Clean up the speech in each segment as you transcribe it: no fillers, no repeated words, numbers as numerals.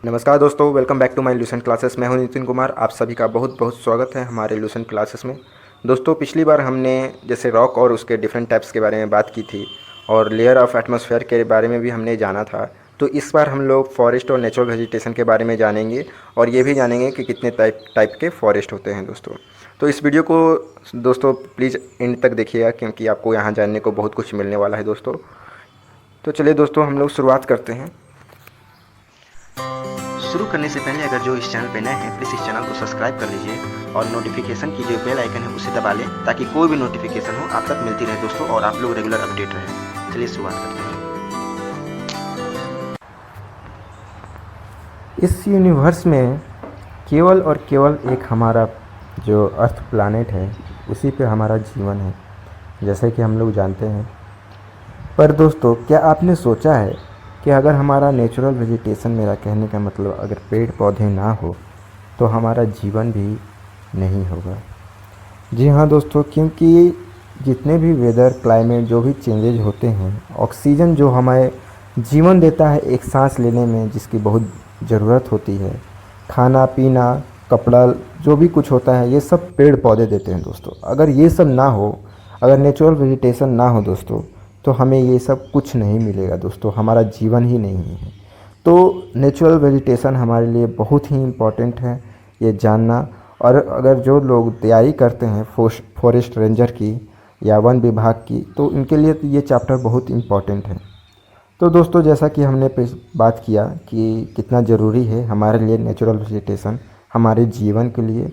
नमस्कार दोस्तों, welcome back to my Lucent classes. मैं हूं नितिन कुमार। आप सभी का बहुत बहुत स्वागत है हमारे ल्यूसेंट क्लासेस में। दोस्तों, पिछली बार हमने जैसे रॉक और उसके डिफरेंट टाइप्स के बारे में बात की थी और लेयर ऑफ एटमॉस्फेयर के बारे में भी हमने जाना था। तो इस बार हम लोग फॉरेस्ट और नेचुरल वेजिटेशन के बारे में जानेंगे और ये भी जानेंगे कि कितने टाइप के फॉरेस्ट होते हैं दोस्तों। तो इस वीडियो को दोस्तों प्लीज़ एंड तक देखिएगा, क्योंकि आपको यहाँ जानने को बहुत कुछ मिलने वाला है दोस्तों। तो चलिए दोस्तों, हम लोग शुरुआत करते हैं। शुरू करने से पहले अगर जो इस चैनल पे नए हैं, प्लीज़ इस चैनल को सब्सक्राइब कर लीजिए और नोटिफिकेशन की जो बेल आइकन है उसे दबा लें, ताकि कोई भी नोटिफिकेशन हो आप तक मिलती रहे दोस्तों और आप लोग रेगुलर अपडेट रहें। चलिए शुरुआत करते हैं। इस यूनिवर्स में केवल और केवल एक हमारा जो अर्थ प्लानेट है उसी पे हमारा जीवन है, जैसे कि हम लोग जानते हैं। पर दोस्तों, क्या आपने सोचा है कि अगर हमारा नेचुरल वेजिटेशन, मेरा कहने का मतलब अगर पेड़ पौधे ना हो तो हमारा जीवन भी नहीं होगा। जी हाँ दोस्तों, क्योंकि जितने भी वेदर, क्लाइमेट, जो भी चेंजेज होते हैं, ऑक्सीजन जो हमें जीवन देता है एक सांस लेने में, जिसकी बहुत ज़रूरत होती है, खाना पीना, कपड़ा, जो भी कुछ होता है, ये सब पेड़ पौधे देते हैं दोस्तों। अगर ये सब ना हो, अगर नेचुरल वेजिटेशन ना हो दोस्तों, तो हमें ये सब कुछ नहीं मिलेगा दोस्तों, हमारा जीवन ही नहीं है। तो नेचुरल वेजिटेशन हमारे लिए बहुत ही इम्पॉर्टेंट है ये जानना। और अगर जो लोग तैयारी करते हैं फॉरेस्ट रेंजर की या वन विभाग की, तो इनके लिए तो ये चैप्टर बहुत इम्पॉर्टेंट है। तो दोस्तों, जैसा कि हमने बात किया कि कितना ज़रूरी है हमारे लिए नेचुरल वेजिटेशन, हमारे जीवन के लिए,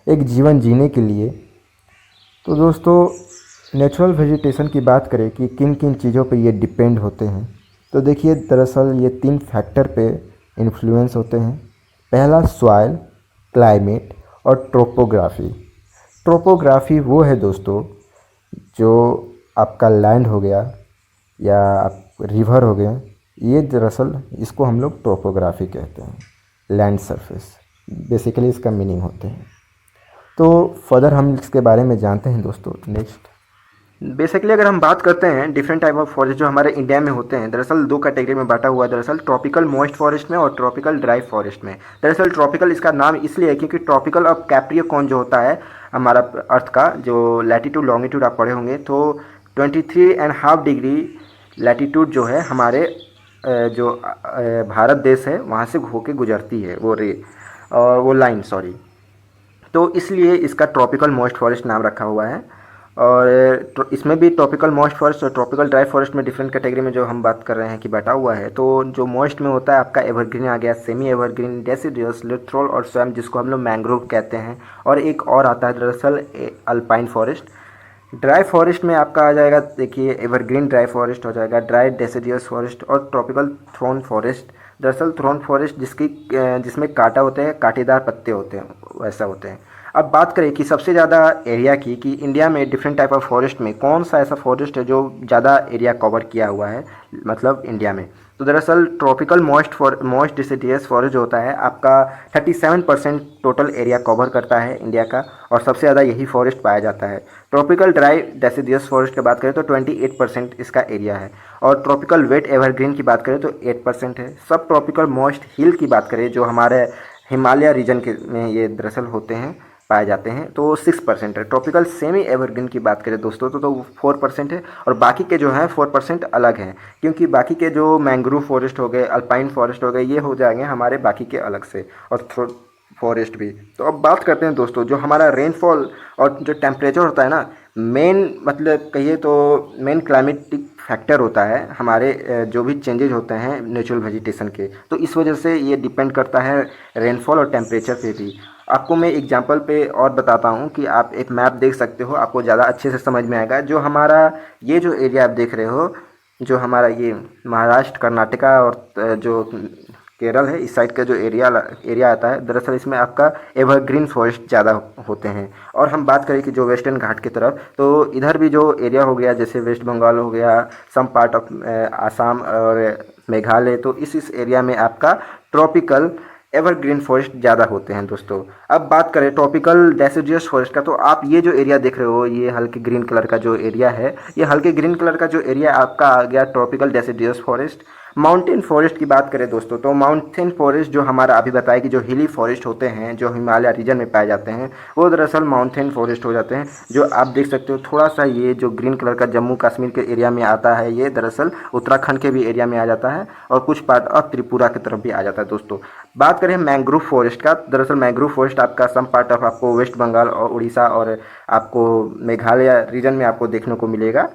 एक जीवन जीने के लिए। तो दोस्तों, नेचुरल वेजिटेशन की बात करें कि किन किन चीज़ों पे ये डिपेंड होते हैं, तो देखिए दरअसल ये 3 फैक्टर पे इन्फ्लुएंस होते हैं। पहला सॉइल, क्लाइमेट और ट्रोपोग्राफी। ट्रोपोग्राफी वो है दोस्तों जो आपका लैंड हो गया या आप रिवर हो गए, ये दरअसल इसको हम लोग ट्रोपोग्राफी कहते हैं, लैंड सरफेस बेसिकली इसका मीनिंग होते हैं। तो फर्दर हम इसके बारे में जानते हैं दोस्तों नेक्स्ट। बेसिकली अगर हम बात करते हैं डिफरेंट टाइप ऑफ फॉरेस्ट जो हमारे इंडिया में होते हैं, दरअसल 2 कैटेगरी में बांटा हुआ है दरअसल, ट्रॉपिकल मॉइस्ट फॉरेस्ट में और ट्रॉपिकल ड्राई फॉरेस्ट में। दरअसल ट्रॉपिकल इसका नाम इसलिए है क्योंकि ट्रॉपिकल ऑफ कैप्रिकॉर्न जो होता है हमारा अर्थ का जो लैटीट्यूड लॉन्गिट्यूड आप पढ़े होंगे, तो 23.5 डिग्री लैटीट्यूड जो है हमारे जो भारत देश है वहाँ से होके गुजरती है वो वो लाइन, सॉरी। तो इसलिए इसका ट्रॉपिकल मॉइस्ट फॉरेस्ट नाम रखा हुआ है। और इसमें भी ट्रॉपिकल मॉइस्ट फॉरेस्ट और ट्रॉपिकल ड्राई फॉरेस्ट में डिफरेंट कैटेगरी में जो हम बात कर रहे हैं कि बटा हुआ है। तो जो मॉइस्ट में होता है आपका एवरग्रीन आ गया, सेमी एवरग्रीन, डेसिडियस, लिथ्रोल और स्वैम्प, जिसको हम लोग मैंग्रोव कहते हैं। और एक और आता है दरअसल अल्पाइन फॉरेस्ट। ड्राई फॉरेस्ट में आपका आ जाएगा, देखिए एवरग्रीन ड्राई फॉरेस्ट हो जाएगा, ड्राई डेसिडियस फॉरेस्ट और ट्रॉपिकल थ्रोन फॉरेस्ट। दरअसल थ्रोन फॉरेस्ट जिसमें कांटा होते हैं, कांटेदार पत्ते होते हैं, वैसा होते हैं। अब बात करें कि सबसे ज़्यादा एरिया की, कि इंडिया में डिफरेंट टाइप ऑफ फॉरेस्ट में कौन सा ऐसा फॉरेस्ट है जो ज़्यादा एरिया कवर किया हुआ है, मतलब इंडिया में। तो दरअसल ट्रॉपिकल मॉइस्ट डिसिडियस फॉरेस्ट जो होता है आपका 37% टोटल एरिया कवर करता है इंडिया का, और सबसे ज़्यादा यही फॉरेस्ट पाया जाता है। ट्रॉपिकल ड्राई डेसिडियस फॉरेस्ट की बात करें तो 28% इसका एरिया है। और ट्रॉपिकल वेट एवरग्रीन की बात करें तो 8% है। सब ट्रॉपिकल मॉइस्ट हिल की बात करें जो हमारे हिमालय रीजन के में ये दरअसल होते हैं, पाए जाते हैं, तो 6% है। ट्रॉपिकल सेमी एवरग्रीन की बात करें दोस्तों तो 4% है। और बाकी के जो हैं 4% अलग हैं, क्योंकि बाकी के जो मैंग्रोव फॉरेस्ट हो गए, अल्पाइन फॉरेस्ट हो गए, ये हो जाएंगे हमारे बाकी के अलग से, और फॉरेस्ट भी। तो अब बात करते हैं दोस्तों जो हमारा रेनफॉल और जो टेम्परेचर होता है ना, मेन मतलब कहिए तो मेन क्लाइमेटिक फैक्टर होता है हमारे जो भी चेंजेज होते हैं नेचुरल वेजिटेशन के, तो इस वजह से ये डिपेंड करता है रेनफॉल और टेम्परेचर पे भी। आपको मैं एग्जांपल पे और बताता हूँ कि आप एक मैप देख सकते हो, आपको ज़्यादा अच्छे से समझ में आएगा। जो हमारा ये जो एरिया आप देख रहे हो, जो हमारा ये महाराष्ट्र, कर्नाटका और जो केरल है, इस साइड का जो एरिया आता है, दरअसल इसमें आपका एवरग्रीन फॉरेस्ट ज़्यादा होते हैं। और हम बात करें कि जो वेस्टर्न घाट की तरफ, तो इधर भी जो एरिया हो गया, जैसे वेस्ट बंगाल हो गया, सम पार्ट ऑफ आसाम और मेघालय, तो इस एरिया में आपका ट्रॉपिकल एवरग्रीन फॉरेस्ट ज़्यादा होते हैं दोस्तों। अब बात करें ट्रॉपिकल डेसिडियस फॉरेस्ट का, तो आप ये जो एरिया देख रहे हो, ये हल्के ग्रीन कलर का जो एरिया है, ये हल्के ग्रीन कलर का जो एरिया आपका आ गया tropical deciduous forest. Mountain forest की बात करें दोस्तों, तो माउंटेन फॉरेस्ट जो हमारा अभी बताया कि जो हिली फॉरेस्ट होते हैं जो हिमालय रीजन में पाए जाते हैं वो दरअसल माउंटेन फॉरेस्ट हो जाते हैं। जो आप देख सकते हो थोड़ा सा ये जो ग्रीन कलर का जम्मू कश्मीर के एरिया में आता है, ये दरअसल उत्तराखंड के भी एरिया में आ जाता है और कुछ पार्ट ऑफ त्रिपुरा की तरफ भी आ जाता है दोस्तों। बात करें मैंग्रोव फॉरेस्ट का, दरअसल मैंग्रोव फॉरेस्ट आपका सम पार्ट ऑफ आपको वेस्ट बंगाल और उड़ीसा और आपको मेघालय रीजन में आपको देखने को मिलेगा।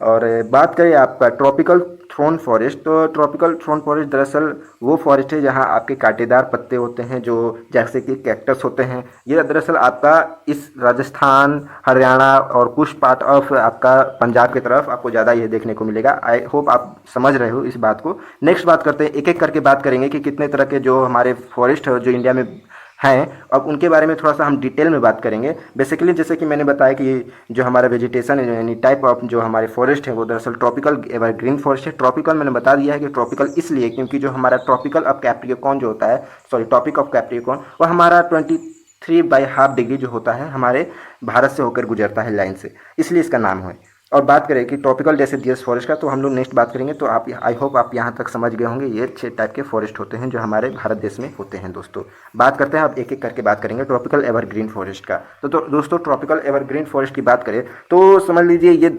और बात करें आपका ट्रॉपिकल थ्रोन फॉरेस्ट, तो ट्रॉपिकल थ्रोन फॉरेस्ट दरअसल वो फॉरेस्ट है जहां आपके कांटेदार पत्ते होते हैं जो जैसे कि कैक्टस होते हैं। ये दरअसल आपका इस राजस्थान, हरियाणा और कुछ पार्ट ऑफ आपका पंजाब की तरफ आपको ज़्यादा ये देखने को मिलेगा। आई होप आप समझ रहे हो इस बात को। नेक्स्ट बात करते हैं, एक एक करके बात करेंगे कि कितने तरह के जो हमारे फॉरेस्ट है जो इंडिया में हैं, अब उनके बारे में थोड़ा सा हम डिटेल में बात करेंगे। बेसिकली जैसे कि मैंने बताया कि जो हमारा वेजिटेशन है यानी टाइप ऑफ जो हमारे फॉरेस्ट है वो दरअसल ट्रॉपिकल एवरग्रीन फॉरेस्ट है। ट्रॉपिकल मैंने बता दिया है कि ट्रॉपिकल इसलिए क्योंकि जो हमारा ट्रॉपिकल ऑफ कैप्रिकॉर्न जो होता है, सॉरी टॉपिक ऑफ कैप्रिकॉर्न, वो हमारा 23.5 डिग्री जो होता है हमारे भारत से होकर गुजरता है लाइन से, इसलिए इसका नाम है। और बात करें कि ट्रॉपिकल डेसिडियस फॉरेस्ट का, तो हम लोग नेक्स्ट बात करेंगे। तो आप आई होप आप यहाँ तक समझ गए होंगे। ये 6 टाइप के फॉरेस्ट होते हैं जो हमारे भारत देश में होते हैं दोस्तों। बात करते हैं, अब एक एक करके बात करेंगे ट्रॉपिकल एवरग्रीन फॉरेस्ट का। तो दोस्तों ट्रॉपिकल एवरग्रीन फॉरेस्ट की बात करें तो समझ लीजिए ये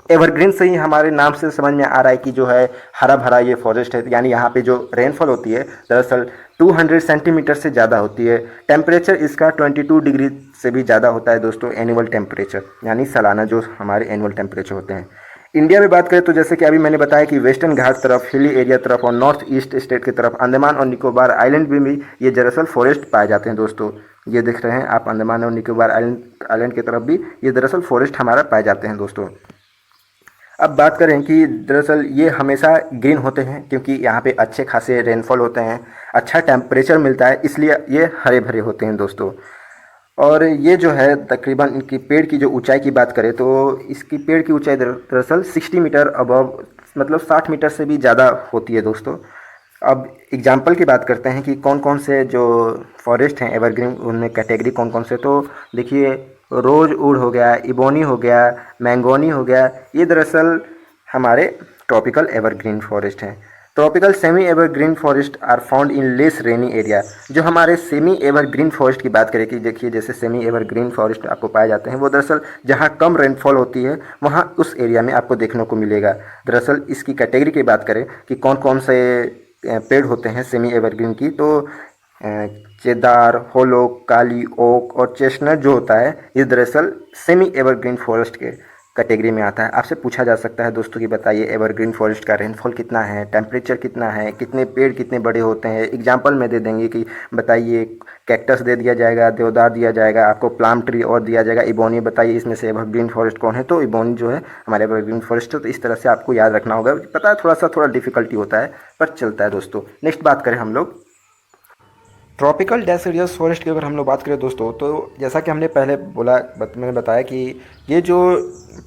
एवरग्रीन से ही हमारे नाम से समझ में आ रहा है कि जो है हरा भरा ये फॉरेस्ट है। यानी यहाँ पे जो रेनफॉल होती है दरअसल 200 सेंटीमीटर से ज़्यादा होती है। टेम्परेचर इसका 22 डिग्री से भी ज़्यादा होता है दोस्तों, एनुअल टेम्परेचर यानी सालाना जो हमारे एनुअल टेम्परेचर होते हैं। इंडिया में बात करें तो जैसे कि अभी मैंने बताया कि वेस्टर्न घाट तरफ, हिली एरिया तरफ और नॉर्थ ईस्ट स्टेट की तरफ, अंडमान और निकोबार आइलैंड में भी ये दरअसल फॉरेस्ट पाए जाते हैं दोस्तों। ये देख रहे हैं आप, अंडमान और निकोबार आइलैंड की तरफ भी ये दरअसल फॉरेस्ट हमारा पाए जाते हैं दोस्तों। अब बात करें कि दरअसल ये हमेशा ग्रीन होते हैं क्योंकि यहाँ पे अच्छे खासे रेनफॉल होते हैं, अच्छा टेम्परेचर मिलता है, इसलिए ये हरे भरे होते हैं दोस्तों। और ये जो है तकरीबन इनकी पेड़ की जो ऊंचाई की बात करें तो इसकी पेड़ की ऊंचाई दरअसल 60 मीटर अबव, मतलब 60 मीटर से भी ज़्यादा होती है दोस्तों। अब एग्जाम्पल की बात करते हैं कि कौन कौन से जो फॉरेस्ट हैं एवरग्रीन, उनमें कैटेगरी कौन कौन से। तो देखिए रोज वुड हो गया, इबोनी हो गया, मैंगोनी हो गया, ये दरअसल हमारे ट्रॉपिकल एवरग्रीन फॉरेस्ट हैं। Tropical semi evergreen forest are found in less rainy area. जो हमारे सेमी एवरग्रीन फॉरेस्ट की बात करें कि देखिए जैसे सेमी एवरग्रीन फॉरेस्ट आपको पाए जाते हैं वो दरअसल जहाँ कम रेनफॉल होती है वहाँ उस एरिया में आपको देखने को मिलेगा। दरअसल इसकी कैटेगरी की बात करें कि कौन कौन से पेड़ होते हैं सेमी एवरग्रीन की, तो चेदार, होलोक, काली ओक और चेस्टनट जो होता है ये दरअसल सेमी एवरग्रीन फॉरेस्ट के कैटेगरी में आता है। आपसे पूछा जा सकता है दोस्तों कि बताइए एवरग्रीन फॉरेस्ट का रेनफॉल कितना है, टेम्परेचर कितना है, कितने पेड़ कितने बड़े होते हैं। एग्जांपल में दे देंगे कि बताइए कैक्टस दे दिया जाएगा, देवदार दिया जाएगा, आपको प्लाम ट्री और दिया जाएगा, इबोनी बताइए इसमें से एवरग्रीन फॉरेस्ट कौन है। तो इबोनी जो है हमारे एवरग्रीन फॉरेस्ट है। तो इस तरह से आपको याद रखना होगा। पता है थोड़ा डिफिकल्टी होता है पर चलता है दोस्तों। नेक्स्ट बात करें हम लोग ट्रॉपिकल डेसिडियस फॉरेस्ट की, अगर हम लोग बात करें दोस्तों तो जैसा कि हमने पहले मैंने बताया कि ये जो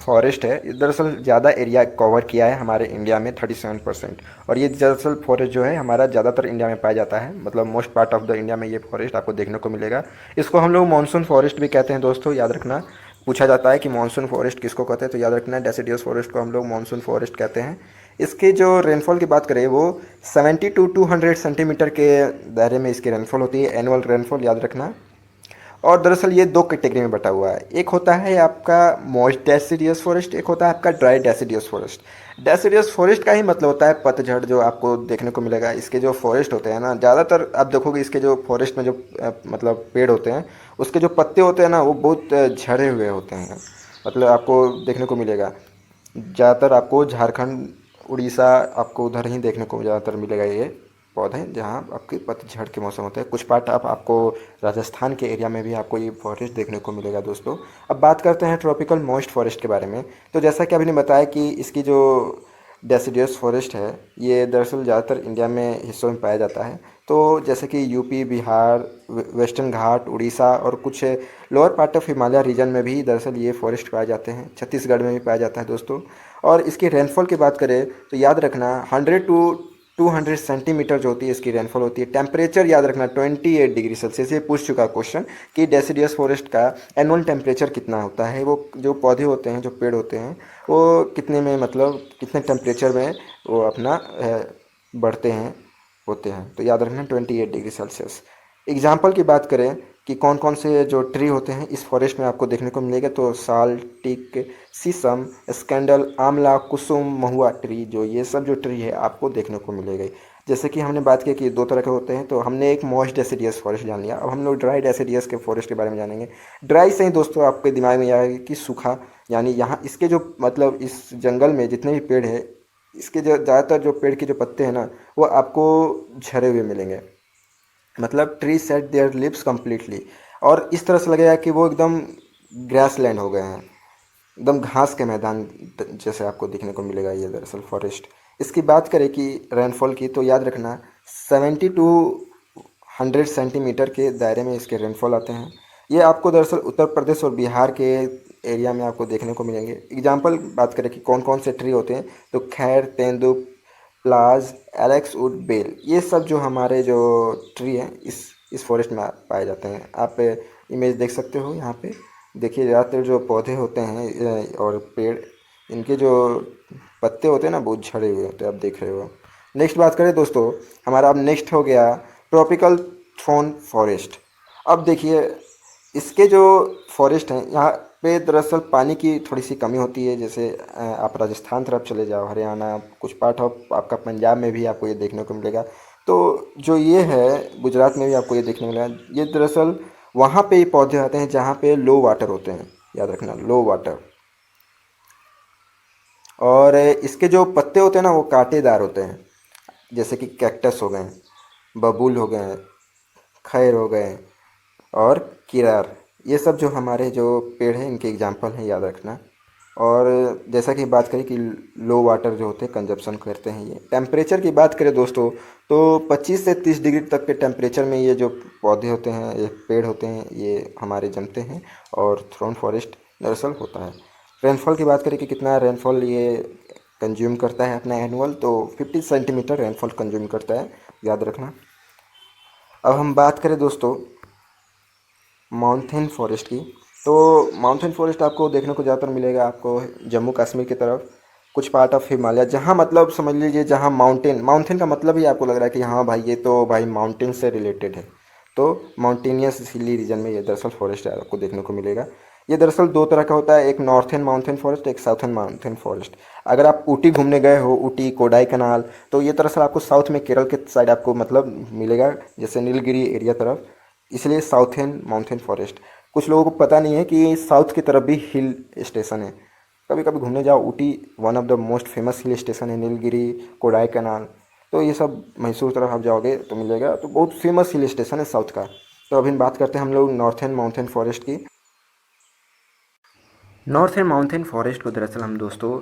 फॉरेस्ट है ये दरअसल ज़्यादा एरिया कवर किया है हमारे इंडिया में 37%। और ये दरअसल फॉरेस्ट जो है हमारा ज़्यादातर इंडिया में पाया जाता है, मतलब most part of the India में ये फॉरेस्ट आपको देखने को मिलेगा। इसको हम लोग मानसून फॉरेस्ट भी कहते हैं दोस्तों, याद रखना। पूछा जाता है कि मानसून फॉरेस्ट किसको कहते हैं, तो याद रखना डेसिडियस फॉरेस्ट को हम लोग मानसून फॉरेस्ट कहते हैं। इसके जो रेनफॉल की बात करें वो 70 टू 200 सेंटीमीटर के दायरे में इसकी रेनफॉल होती है, एनुअल रेनफॉल, याद रखना। और दरअसल ये 2 कैटेगरी में बटा हुआ है। एक होता है आपका मॉइस्ट डेसिडियस फॉरेस्ट, एक होता है आपका dry deciduous forest. Deciduous forest का ही मतलब होता है पतझड़, जो आपको देखने को मिलेगा। इसके जो फॉरेस्ट होते हैं ना, ज़्यादातर आप देखोगे इसके जो फॉरेस्ट में जो मतलब पेड़ होते हैं उसके जो पत्ते होते हैं ना वो बहुत झड़े हुए होते हैं, मतलब आपको देखने को मिलेगा। ज़्यादातर आपको झारखंड, उड़ीसा, आपको उधर ही देखने को ज़्यादातर मिलेगा ये पौधे, जहाँ आपके पतझड़ के मौसम होते हैं। कुछ पार्ट आपको राजस्थान के एरिया में भी आपको ये फॉरेस्ट देखने को मिलेगा दोस्तों। अब बात करते हैं ट्रॉपिकल मॉइस्ट फॉरेस्ट के बारे में। तो जैसा कि अभी ने बताया कि इसकी जो डेसिडियस फॉरेस्ट है ये दरअसल ज़्यादातर इंडिया में हिस्सों में पाया जाता है। तो जैसे कि यूपी, बिहार, वेस्टर्न घाट, उड़ीसा और कुछ lower part of Himalaya region में भी दरअसल ये फॉरेस्ट पाए जाते हैं। छत्तीसगढ़ में भी पाया जाता है दोस्तों। और इसकी रेनफॉल की बात करें तो याद रखना 100 टू 200 सेंटीमीटर जो होती है इसकी रेनफॉल होती है। टेम्परेचर याद रखना 28 डिग्री सेल्सियस। ये पूछ चुका क्वेश्चन कि डेसिडियस फॉरेस्ट का एनुअल टेम्परेचर कितना होता है, वो जो पौधे होते हैं, जो पेड़ होते हैं वो कितने में, मतलब कितने टेम्परेचर में वो अपना बढ़ते हैं होते हैं। तो याद रखना 28 डिग्री सेल्सियस। एग्जाम्पल की बात करें कि कौन कौन से जो ट्री होते हैं इस फॉरेस्ट में आपको देखने को मिलेगा, तो साल, टीक, शीशम, स्कैंडल, आंवला, कुसुम, महुआ ट्री, जो ये सब जो ट्री है आपको देखने को मिलेगा। जैसे कि हमने बात की कि दो तरह के होते हैं, तो हमने एक मॉइस्ट डेसिडियस फॉरेस्ट जान लिया। अब हम लोग ड्राई डेसिडियस के फॉरेस्ट के बारे में जानेंगे। ड्राई से ही दोस्तों आपके दिमाग में आएगा कि सूखा, यानी यहाँ इसके जो मतलब इस जंगल में जितने भी पेड़ है, इसके जो ज़्यादातर जो पेड़ के जो पत्ते हैं ना, वो आपको झरे हुए मिलेंगे। मतलब trees shed their leaves completely, और इस तरह से लगेगा कि वो एकदम ग्रास लैंड हो गए हैं, एकदम घास के मैदान जैसे आपको देखने को मिलेगा ये दरअसल फॉरेस्ट। इसकी बात करें कि रेनफॉल की, तो याद रखना 70 to 100 सेंटीमीटर के दायरे में इसके रेनफॉल आते हैं। ये आपको दरअसल उत्तर प्रदेश और बिहार के एरिया में आपको देखने को मिलेंगे। एग्जाम्पल बात करें कि कौन कौन से ट्री होते हैं, तो खैर, तेंदुप, प्लाज, एलेक्स वुड, बेल, ये सब जो हमारे जो ट्री हैं इस फॉरेस्ट में पाए जाते हैं। आप इमेज देख सकते हो यहाँ पे। देखिए ज़्यादातर जो पौधे होते हैं और पेड़, इनके जो पत्ते होते हैं ना बहुत झड़े हुए होते हैं, आप देख रहे हो। नेक्स्ट बात करें दोस्तों, हमारा अब नेक्स्ट हो गया ट्रॉपिकल थॉर्न फॉरेस्ट। अब देखिए इसके जो फॉरेस्ट हैं यहाँ पे दरअसल पानी की थोड़ी सी कमी होती है। जैसे आप राजस्थान तरफ चले जाओ, हरियाणा, कुछ पार्ट ऑफ आपका पंजाब में भी आपको ये देखने को मिलेगा। तो जो ये है गुजरात में भी आपको ये देखने को मिलेगा। ये दरअसल वहाँ पे ये पौधे आते हैं जहाँ पे लो वाटर होते हैं, याद रखना लो वाटर। और इसके जो पत्ते होते हैं ना वो कांटेदार होते हैं, जैसे कि कैक्टस हो गए, बबूल हो गए, खैर हो गए और किरार, ये सब जो हमारे जो पेड़ हैं इनके एग्जाम्पल हैं, याद रखना। और जैसा कि बात करें कि लो वाटर जो होते हैं कंजप्शन करते हैं। ये टेम्परेचर की बात करें दोस्तों, तो 25 से 30 डिग्री तक के टेम्परेचर में ये जो पौधे होते हैं, ये पेड़ होते हैं, ये हमारे जमते हैं और थ्रोन फॉरेस्ट दरअसल होता है। रेनफॉल की बात करें कि कितना रेनफॉल ये कंज्यूम करता है अपना एनुअल, तो 50 सेंटीमीटर रेनफॉल कंज्यूम करता है, याद रखना। अब हम बात करें दोस्तों माउंटेन फॉरेस्ट की, तो माउंटेन फॉरेस्ट आपको देखने को ज़्यादातर मिलेगा आपको जम्मू कश्मीर की तरफ, कुछ पार्ट ऑफ हिमालय, जहाँ मतलब समझ लीजिए जहाँ माउंटेन, माउंटेन का मतलब ही आपको लग रहा है कि हाँ भाई ये तो भाई माउंटेन से रिलेटेड है। तो माउंटेनियस हिली रीजन में ये दरअसल फॉरेस्ट आपको देखने को मिलेगा। ये दरअसल दो तरह का होता है, एक नॉर्थन माउंटेन फॉरेस्ट, एक साउथर्न माउंटेन फॉरेस्ट। अगर आप ऊटी घूमने गए हो, ऊटी, कोडाई कनाल, तो ये दरअसल आपको साउथ में केरल के साइड आपको मतलब मिलेगा, जैसे नीलगिरी एरिया तरफ, इसलिए साउथर्न माउंटेन फॉरेस्ट। कुछ लोगों को पता नहीं है कि साउथ की तरफ भी हिल स्टेशन है। कभी कभी घूमने जाओ, Ooty one of the most famous hill station है, नीलगिरी, कोडाई कनाल, तो ये सब मैसूर तरफ आप जाओगे तो मिलेगा, तो बहुत फेमस हिल स्टेशन है साउथ का। तो अभी बात करते हैं हम लोग नॉर्थर्न माउंटेन फॉरेस्ट की। नॉर्थर्न माउंटेन फॉरेस्ट को दरअसल हम दोस्तों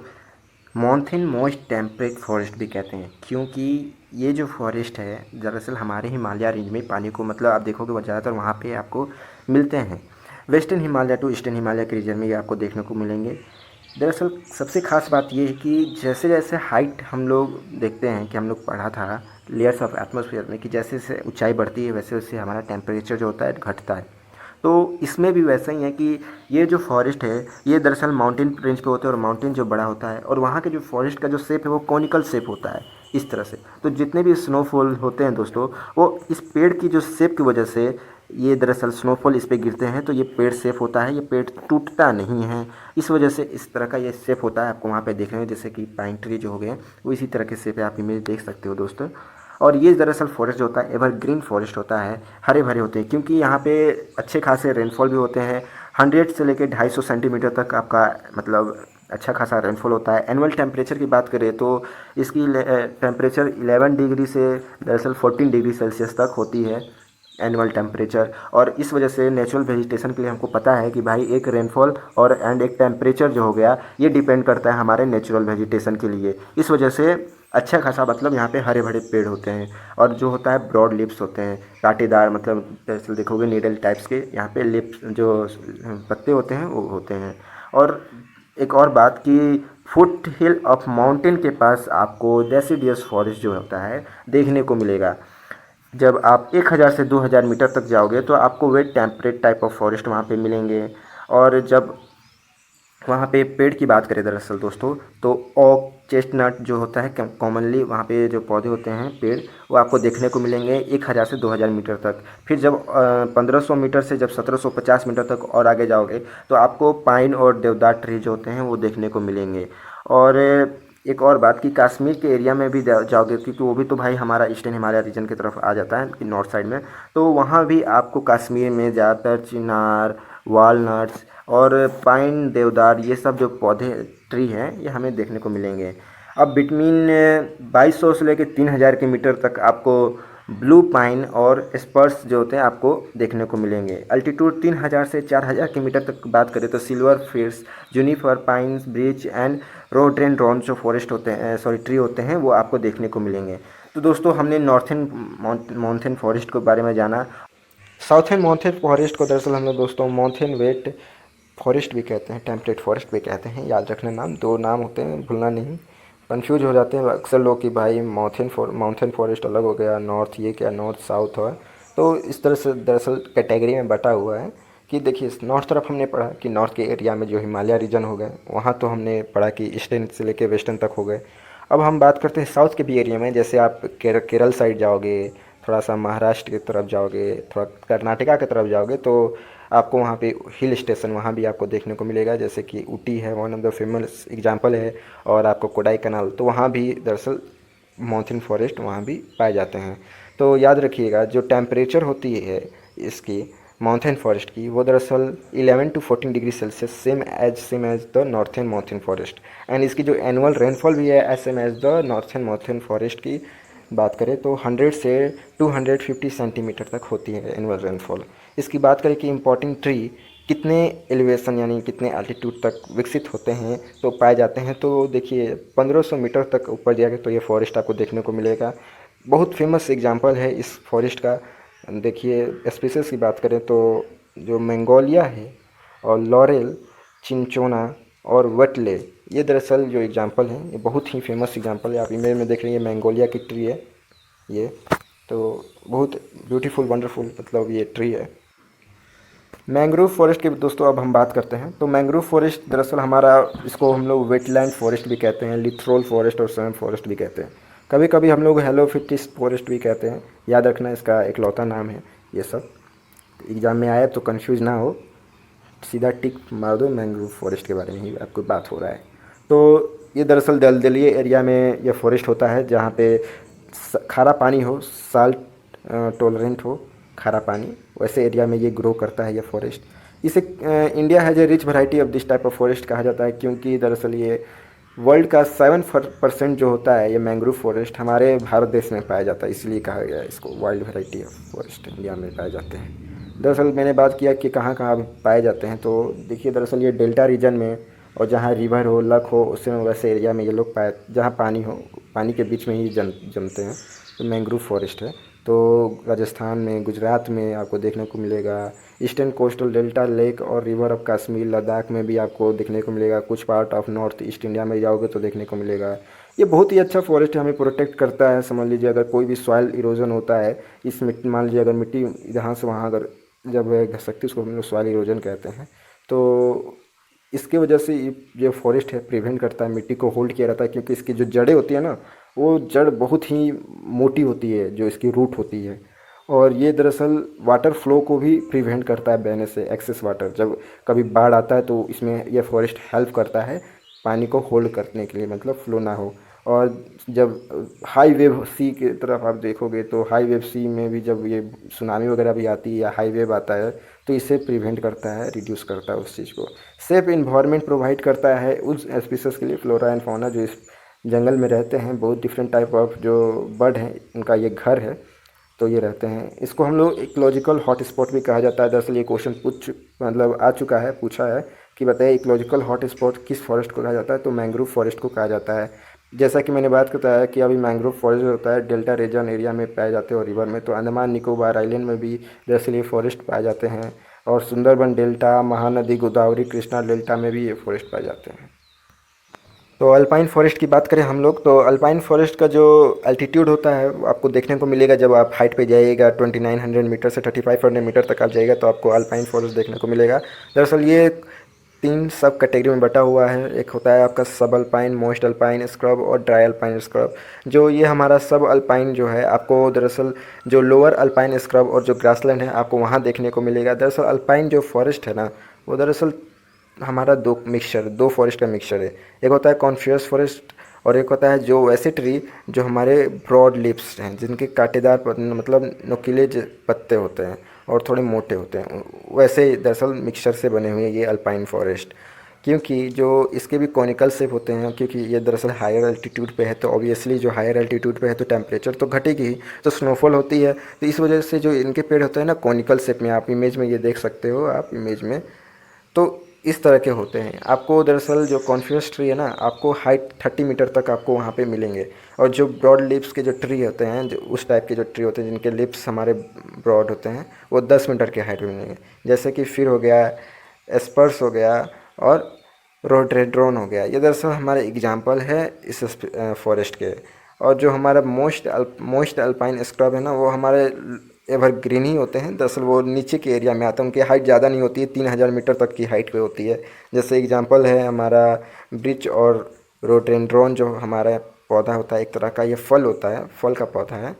माउंटेन मोस्ट टेम्परेट फॉरेस्ट भी कहते हैं, क्योंकि ये जो फॉरेस्ट है दरअसल हमारे हिमालय रेंज में पानी को मतलब आप देखोगे वो ज़्यादातर वहाँ पे आपको मिलते हैं। Western Himalaya to eastern Himalaya के रीजन में ये आपको देखने को मिलेंगे। दरअसल सबसे खास बात ये है कि जैसे जैसे हाइट हम लोग देखते हैं कि हम लोग पढ़ा था लेयर्स ऑफ एटमॉस्फेयर में कि जैसे जैसे ऊंचाई बढ़ती है वैसे वैसे हमारा टेम्परेचर जो होता है घटता है। तो इसमें भी वैसा ही है कि ये जो फॉरेस्ट है ये दरअसल माउंटेन रेंज पे होते हैं और माउंटेन जो बड़ा होता है और वहाँ के जो फॉरेस्ट का जो शेप है वो कॉनिकल शेप होता है इस तरह से। तो जितने भी स्नोफॉल होते हैं दोस्तों वो इस पेड़ की जो शेप की वजह से ये दरअसल स्नोफॉल इस पे गिरते हैं, तो ये पेड़ सेफ होता है, ये पेड़ टूटता नहीं है, इस वजह से इस तरह का ये शेप होता है। आपको वहाँ पे देखने में जैसे कि पाइन ट्री जो हो गए वो इसी तरह के शेप है, आप इमेज देख सकते हो दोस्तों। और ये दरअसल फॉरेस्ट जो होता है एवरग्रीन फॉरेस्ट होता है, हरे भरे होते हैं, क्योंकि यहाँ पे अच्छे खासे रेनफॉल भी होते हैं। 100 से लेकर 250 सेंटीमीटर तक आपका मतलब अच्छा खासा रेनफॉल होता है। एनुअल टेम्परेचर की बात करें तो इसकी टेम्परेचर 11 डिग्री से दरअसल 14 डिग्री सेल्सियस तक होती है एनुअल टेम्परेचर। और इस वजह से नेचुरल वेजिटेशन के लिए हमको पता है कि भाई एक रेनफॉल और एक टेम्परेचर जो हो गया ये डिपेंड करता है हमारे नेचुरल वेजिटेशन के लिए। इस वजह से अच्छा खासा मतलब यहाँ पे हरे भरे पेड़ होते हैं और जो होता है ब्रॉड लिप्स होते हैं, कांटेदार, मतलब दरअसल देखोगे नीडल टाइप्स के यहाँ पे लिप्स जो पत्ते होते हैं वो होते हैं। और एक और बात कि फुट हिल ऑफ माउंटेन के पास आपको डेसिडियस फॉरेस्ट जो होता है देखने को मिलेगा। जब आप 1000 से 2000 मीटर तक जाओगे तो आपको wet temperate type of forest वहाँ पे मिलेंगे। और जब वहाँ पे पेड़ की बात करें दरअसल दोस्तों, तो ओक चेस्टनट जो होता है कॉमनली वहाँ पे जो पौधे होते हैं पेड़, वो आपको देखने को मिलेंगे 1000 से 2000 मीटर तक। फिर जब 1500 मीटर से जब 1750 मीटर तक और आगे जाओगे तो आपको पाइन और देवदार ट्री जो होते हैं वो देखने को मिलेंगे। और एक और बात कि कश्मीर के एरिया में भी जाओगे, क्योंकि वो भी तो भाई हमारा ईस्टर्न हिमालय रीजन की तरफ आ जाता है कि नॉर्थ साइड में, तो वहाँ भी आपको कश्मीर में ज़्यादातर चिनार, वालनट्स और पाइन देवदार ये सब जो पौधे ट्री हैं ये हमें देखने को मिलेंगे। अब बिटवीन 2200 से लेकर 3000 के मीटर तक आपको ब्लू पाइन और स्पर्स जो होते हैं आपको देखने को मिलेंगे। अल्टीट्यूड 3000 से 4000 के मीटर तक बात करें तो silver firs, juniper, pines, birch and rhododendron जो फॉरेस्ट होते हैं, सॉरी ट्री होते हैं, वो आपको देखने को मिलेंगे। तो दोस्तों हमने नॉर्थन माउंटेन फॉरेस्ट के बारे में जाना। साउथर्न माउंटेन फॉरेस्ट को दरअसल हम लोग दोस्तों माउंटेन वेट फॉरेस्ट भी कहते हैं, टेम्परेट फॉरेस्ट भी कहते हैं। याद रखना नाम, दो नाम होते हैं, भूलना नहीं। कंफ्यूज हो जाते हैं अक्सर लोग कि भाई माउंटेन फॉरेस्ट अलग हो गया, नॉर्थ ये क्या, नॉर्थ साउथ है। तो इस तरह से दरअसल कैटेगरी में बटा हुआ है कि देखिए नॉर्थ तरफ हमने पढ़ा कि नॉर्थ के एरिया में जो हिमालय रीजन हो गए, वहाँ तो हमने पढ़ा कि ईस्टर्न से लेके वेस्टर्न तक हो गए। अब हम बात करते हैं साउथ के भी एरिया में, जैसे आप केरल साइड जाओगे, थोड़ा सा महाराष्ट्र की तरफ जाओगे, थोड़ा कर्नाटका की तरफ जाओगे, तो आपको वहाँ पे हिल स्टेशन वहाँ भी आपको देखने को मिलेगा, जैसे कि ऊटी है, one of the famous example है, और आपको कोडाई कनाल, तो वहाँ भी दरअसल माउंटेन फॉरेस्ट वहाँ भी पाए जाते हैं। तो याद रखिएगा जो टेम्परेचर होती है इसकी माउंटेन फॉरेस्ट की, वो दरअसल 11 to 14 degree Celsius same as the northern mountain forest. And इसकी जो एनुअल रेनफॉल भी है same as the northern mountain forest की बात करें तो 100 से 250 सेंटीमीटर तक होती है एनुअल रेनफॉल। इसकी बात करें कि इम्पोर्टेंट ट्री कितने एलिवेशन यानी कितने एल्टीट्यूड तक विकसित होते हैं तो पाए जाते हैं, तो देखिए 1500 मीटर तक ऊपर जाएगा तो ये फॉरेस्ट आपको देखने को मिलेगा। बहुत फेमस एग्जांपल है इस फॉरेस्ट का। देखिए स्पीसीज की बात करें तो जो मैंगोलिया है और लॉरेल, चिंचोना और वटले, ये दरअसल जो एग्जांपल हैं ये बहुत ही फेमस एग्जांपल है। आप इमेज में देख रहे हैं ये मैंगोलिया की ट्री है, ये तो बहुत ब्यूटीफुल वंडरफुल मतलब ये ट्री है। मैंग्रोव फॉरेस्ट की दोस्तों अब हम बात करते हैं। तो मैंग्रोव फॉरेस्ट दरअसल हमारा, इसको हम लोग वेटलैंड फॉरेस्ट भी कहते हैं, लिथरोल फॉरेस्ट और स्वयं फॉरेस्ट भी कहते हैं। कभी कभी हम लोग हेलोफिटिस फॉरेस्ट भी कहते हैं। याद रखना इसका इकलौता नाम है ये सब। एग्ज़ाम में आया तो कंफ्यूज ना हो, सीधा टिक मार दो मैंग्रोव फॉरेस्ट के बारे में ही आपको बात हो रहा है। तो ये दरअसल दलदली एरिया में ये फॉरेस्ट होता है जहाँ पे खारा पानी हो, साल्ट टॉलरेंट हो खारा पानी, वैसे एरिया में ये ग्रो करता है ये फॉरेस्ट। इसे India has a rich variety of this type of forest कहा जाता है, क्योंकि दरअसल ये वर्ल्ड का 7% जो होता है ये मैंग्रोव फॉरेस्ट हमारे भारत देश में पाया जाता है, इसलिए कहा गया है इसको wild variety of forest India में पाए जाते हैं। दरअसल मैंने बात किया कि कहाँ कहाँ पाए जाते हैं, तो देखिए दरअसल ये डेल्टा रीजन में, और जहाँ रिवर हो, लक हो, उसमें वैसे एरिया में ये लोग पाए, जहाँ पानी हो, पानी के बीच में ही जमते हैं, तो मैंग्रोव फॉरेस्ट है। तो राजस्थान में, गुजरात में आपको देखने को मिलेगा। ईस्टर्न कोस्टल डेल्टा लेक और रिवर ऑफ कश्मीर, लद्दाख में भी आपको देखने को मिलेगा। कुछ part of north east India में जाओगे तो देखने को मिलेगा। ये बहुत ही अच्छा फॉरेस्ट हमें प्रोटेक्ट करता है। समझ लीजिए अगर कोई भी सॉइल इरोजन होता है इस मिट्टी, मान लीजिए अगर मिट्टी यहाँ से वहाँ अगर जब घसकती उसको हम लोग सॉइल इरोजन कहते हैं, तो इसके वजह से ये फॉरेस्ट है प्रिवेंट करता है, मिट्टी को होल्ड किया रहता है, क्योंकि इसकी जो जड़ें होती है ना, वो जड़ बहुत ही मोटी होती है जो इसकी रूट होती है, और ये दरअसल वाटर फ्लो को भी प्रिवेंट करता है बहने से। एक्सेस वाटर जब कभी बाढ़ आता है तो इसमें यह फॉरेस्ट हेल्प करता है पानी को होल्ड करने के लिए, मतलब फ्लो ना हो। और जब हाई वेव सी की तरफ आप देखोगे तो हाई वेव सी में भी जब ये सुनामी वगैरह भी आती है या हाई वेव आता है तो इसे प्रिवेंट करता है, रिड्यूस करता है उस चीज़ को। सेफ इन्वायरमेंट प्रोवाइड करता है उस स्पीसीज के लिए, फ्लोरा एंड फौना जो इस जंगल में रहते हैं। बहुत डिफरेंट टाइप ऑफ जो बर्ड हैं उनका ये घर है, तो ये रहते हैं। इसको हम लोग इकोलॉजिकल हॉटस्पॉट भी कहा जाता है। दरअसल ये क्वेश्चन मतलब आ चुका है, पूछा है कि बताइए इकोलॉजिकल हॉटस्पॉट किस फॉरेस्ट को कहा जाता है, तो मैंग्रोव फॉरेस्ट को कहा जाता है। जैसा कि मैंने बात बताया कि अभी मैंग्रोव फॉरेस्ट होता है डेल्टा रीजन एरिया में पाए जाते हैं और रिवर में, तो अंडमान निकोबार आइलैंड में भी दरअसल ये फॉरेस्ट पाए जाते हैं, और सुंदरबन डेल्टा, महानदी, गोदावरी, कृष्णा डेल्टा में भी ये फॉरेस्ट पाए जाते हैं। तो अल्पाइन फॉरेस्ट की बात करें हम लोग, तो अल्पाइन फॉरेस्ट का जो एल्टीट्यूड होता है वो आपको देखने को मिलेगा जब आप हाइट पे जाइएगा 2900 मीटर से 3500 मीटर तक आप जाइएगा तो आपको अल्पाइन फॉरेस्ट देखने को मिलेगा। दरअसल ये तीन सब कैटेगरी में बटा हुआ है। एक होता है आपका सब अल्पाइन, मोस्ट अल्पाइन स्क्रब और ड्राई अल्पाइन स्क्रब। जो ये हमारा सब अल्पाइन जो है आपको दरअसल जो लोअर अल्पाइन स्क्रब और जो ग्रासलैंड है आपको वहाँ देखने को मिलेगा। दरअसल अल्पाइन जो फॉरेस्ट है ना, वो दरअसल हमारा दो फॉरेस्ट का मिक्सचर है। एक होता है कॉन्फियस फॉरेस्ट और एक होता है जो वैसे ट्री जो हमारे ब्रॉड लिप्स हैं, जिनके कांटेदार मतलब नुकीले पत्ते होते हैं और थोड़े मोटे होते हैं, वैसे दरअसल मिक्सचर से बने हुए ये अल्पाइन फॉरेस्ट। क्योंकि जो इसके भी कॉनिकल शेप होते हैं, क्योंकि ये दरअसल हायर एल्टीट्यूड पे है, तो ऑब्वियसली जो हायर एल्टीट्यूड पे है तो टेम्परेचर तो घटेगी ही, तो स्नोफॉल होती है। तो इस वजह से जो इनके पेड़ होते हैं ना कॉनिकल शेप में, आप इमेज में ये देख सकते हो, आप इमेज में, तो इस तरह के होते हैं। आपको दरअसल जो कॉन्फियस ट्री है ना, आपको हाइट 30 मीटर तक आपको वहाँ पे मिलेंगे। और जो ब्रॉड लिप्स के जो ट्री होते हैं, जो उस टाइप के जो ट्री होते हैं जिनके लिप्स हमारे ब्रॉड होते हैं, वो 10 मीटर के हाइट में मिलेंगे। जैसे कि फिर हो गया, एस्पर्स हो गया और रोड्रेड्रोन हो गया। ये दरअसल हमारे एग्जाम्पल है इस फॉरेस्ट के। और जो हमारा मोस्ट अल्पाइन स्क्रब है ना, वो हमारे एवरग्रीन ही होते हैं। दरअसल वो नीचे के एरिया में आते हैं, उनकी हाइट ज़्यादा नहीं होती है, 3000 मीटर तक की हाइट पे होती है। जैसे एग्जांपल है हमारा ब्रिच और रोडेंड्रॉन, जो हमारा पौधा होता है एक तरह का, ये फल होता है, फल का पौधा है,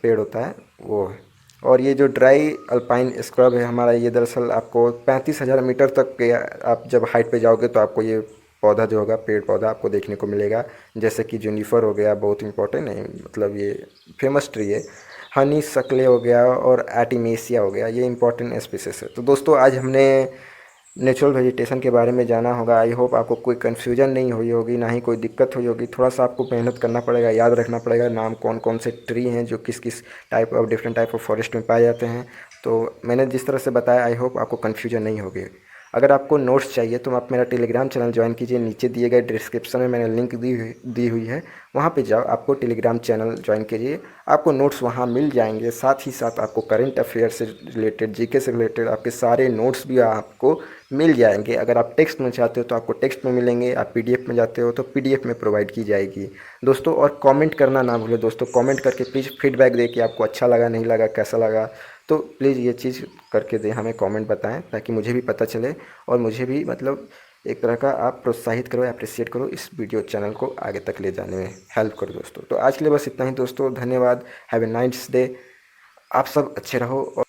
पेड़ होता है वो है। और ये जो ड्राई अल्पाइन स्क्रब है हमारा, ये दरअसल आपको 35,000 मीटर तक के आप जब हाइट पे जाओगे तो आपको ये पौधा जो होगा, पेड़ पौधा आपको देखने को मिलेगा। जैसे कि जूनिफर हो गया, बहुत इंपॉर्टेंट है, मतलब ये फेमस ट्री है। हनी सकले हो गया और एटिमेसिया हो गया, ये इंपॉर्टेंट स्पीसीज है। तो दोस्तों आज हमने नेचुरल वेजिटेशन के बारे में जाना होगा। आई होप आपको कोई कन्फ्यूजन नहीं हुई होगी, ना ही कोई दिक्कत हुई होगी। थोड़ा सा आपको मेहनत करना पड़ेगा, याद रखना पड़ेगा नाम कौन कौन से ट्री हैं जो किस किस type of different type of forest में पाए जाते हैं। तो मैंने जिस तरह से बताया, आई होप आपको कन्फ्यूजन नहीं होगी। अगर आपको नोट्स चाहिए तो आप मेरा टेलीग्राम चैनल ज्वाइन कीजिए, नीचे दिए गए डिस्क्रिप्शन में मैंने लिंक दी हुई है, वहाँ पे जाओ, आपको टेलीग्राम चैनल ज्वाइन कीजिए, आपको नोट्स वहाँ मिल जाएंगे। साथ ही साथ आपको करंट अफेयर से रिलेटेड, जीके से रिलेटेड आपके सारे नोट्स भी आपको मिल जाएंगे। अगर आप टेक्स्ट में चाहते हो तो आपको टेक्स्ट में मिलेंगे, आप पीडीएफ में जाते हो तो पीडीएफ में प्रोवाइड की जाएगी दोस्तों। और कमेंट करना ना भूलें दोस्तों, कमेंट करके प्लीज़ फीडबैक दें कि आपको अच्छा लगा, नहीं लगा, कैसा लगा। तो प्लीज़ ये चीज़ करके दें, हमें कमेंट बताएं, ताकि मुझे भी पता चले और मुझे भी मतलब एक तरह का आप प्रोत्साहित करो, अप्रिशिएट करो, इस वीडियो चैनल को आगे तक ले जाने में हेल्प करो दोस्तों। तो आज के लिए बस इतना ही दोस्तों, धन्यवाद। Have a nice day. आप सब अच्छे रहो और